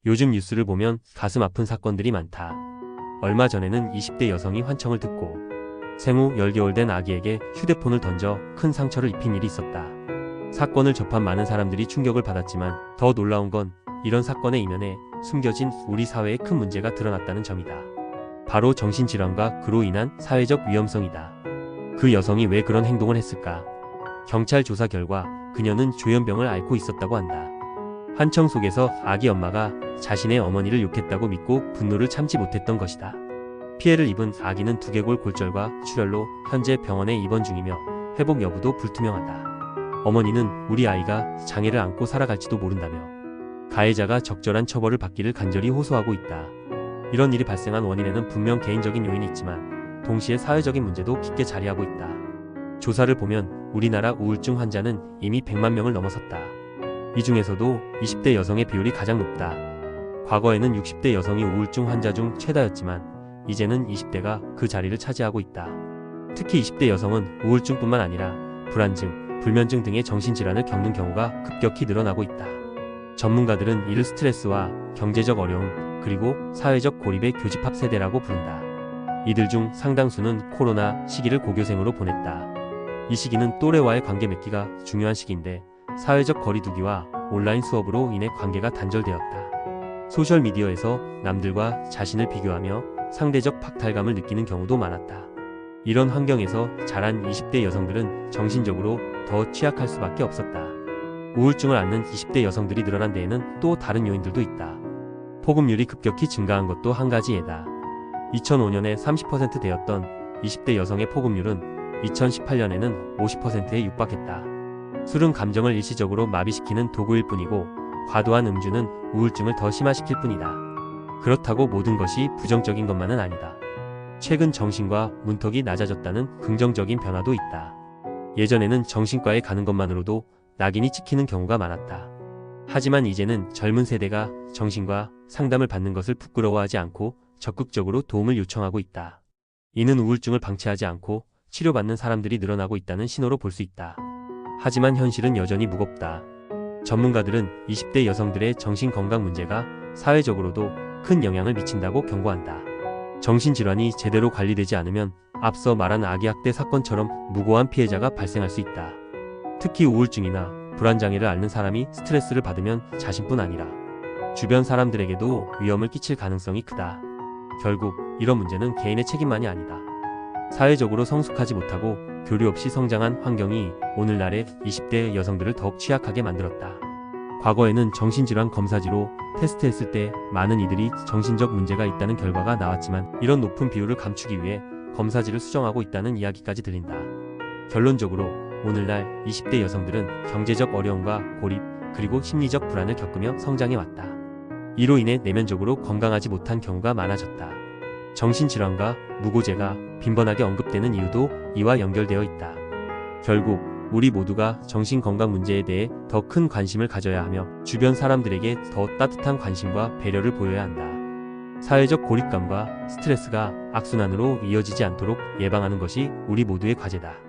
요즘 뉴스를 보면 가슴 아픈 사건들이 많다. 얼마 전에는 20대 여성이 환청을 듣고 생후 10개월 된 아기에게 휴대폰을 던져 큰 상처를 입힌 일이 있었다. 사건을 접한 많은 사람들이 충격을 받았지만 더 놀라운 건 이런 사건의 이면에 숨겨진 우리 사회의 큰 문제가 드러났다는 점이다. 바로 정신질환과 그로 인한 사회적 위험성이다. 그 여성이 왜 그런 행동을 했을까? 경찰 조사 결과 그녀는 조현병을 앓고 있었다고 한다. 환청 속에서 아기 엄마가 자신의 어머니를 욕했다고 믿고 분노를 참지 못했던 것이다. 피해를 입은 아기는 두개골 골절과 출혈로 현재 병원에 입원 중이며 회복 여부도 불투명하다. 어머니는 우리 아이가 장애를 안고 살아갈지도 모른다며 가해자가 적절한 처벌을 받기를 간절히 호소하고 있다. 이런 일이 발생한 원인에는 분명 개인적인 요인이 있지만 동시에 사회적인 문제도 깊게 자리하고 있다. 조사를 보면 우리나라 우울증 환자는 이미 100만 명을 넘어섰다. 이 중에서도 20대 여성의 비율이 가장 높다. 과거에는 60대 여성이 우울증 환자 중 최다였지만 이제는 20대가 그 자리를 차지하고 있다. 특히 20대 여성은 우울증뿐만 아니라 불안증, 불면증 등의 정신질환을 겪는 경우가 급격히 늘어나고 있다. 전문가들은 이를 스트레스와 경제적 어려움, 그리고 사회적 고립의 교집합 세대라고 부른다. 이들 중 상당수는 코로나 시기를 고교생으로 보냈다. 이 시기는 또래와의 관계 맺기가 중요한 시기인데 사회적 거리두기와 온라인 수업으로 인해 관계가 단절되었다. 소셜미디어에서 남들과 자신을 비교하며 상대적 박탈감을 느끼는 경우도 많았다. 이런 환경에서 자란 20대 여성들은 정신적으로 더 취약할 수밖에 없었다. 우울증을 앓는 20대 여성들이 늘어난 데에는 또 다른 요인들도 있다. 포급률이 급격히 증가한 것도 한 가지 예다. 2005년에 30% 되었던 20대 여성의 포급률은 2018년에는 50%에 육박했다. 술은 감정을 일시적으로 마비시키는 도구일 뿐이고 과도한 음주는 우울증을 더 심화시킬 뿐이다. 그렇다고 모든 것이 부정적인 것만은 아니다. 최근 정신과 문턱이 낮아졌다는 긍정적인 변화도 있다. 예전에는 정신과에 가는 것만으로도 낙인이 찍히는 경우가 많았다. 하지만 이제는 젊은 세대가 정신과 상담을 받는 것을 부끄러워하지 않고 적극적으로 도움을 요청하고 있다. 이는 우울증을 방치하지 않고 치료받는 사람들이 늘어나고 있다는 신호로 볼 수 있다. 하지만 현실은 여전히 무겁다. 전문가들은 20대 여성들의 정신건강 문제가 사회적으로도 큰 영향을 미친다고 경고한다. 정신질환이 제대로 관리되지 않으면 앞서 말한 아기학대 사건처럼 무고한 피해자가 발생할 수 있다. 특히 우울증이나 불안장애를 앓는 사람이 스트레스를 받으면 자신뿐 아니라 주변 사람들에게도 위험을 끼칠 가능성이 크다. 결국 이런 문제는 개인의 책임만이 아니다. 사회적으로 성숙하지 못하고 교류 없이 성장한 환경이 오늘날의 20대 여성들을 더욱 취약하게 만들었다. 과거에는 정신질환 검사지로 테스트했을 때 많은 이들이 정신적 문제가 있다는 결과가 나왔지만 이런 높은 비율을 감추기 위해 검사지를 수정하고 있다는 이야기까지 들린다. 결론적으로 오늘날 20대 여성들은 경제적 어려움과 고립, 그리고 심리적 불안을 겪으며 성장해왔다. 이로 인해 내면적으로 건강하지 못한 경우가 많아졌다. 정신질환과 무고죄가 빈번하게 언급되는 이유도 이와 연결되어 있다. 결국 우리 모두가 정신건강 문제에 대해 더 큰 관심을 가져야 하며 주변 사람들에게 더 따뜻한 관심과 배려를 보여야 한다. 사회적 고립감과 스트레스가 악순환으로 이어지지 않도록 예방하는 것이 우리 모두의 과제다.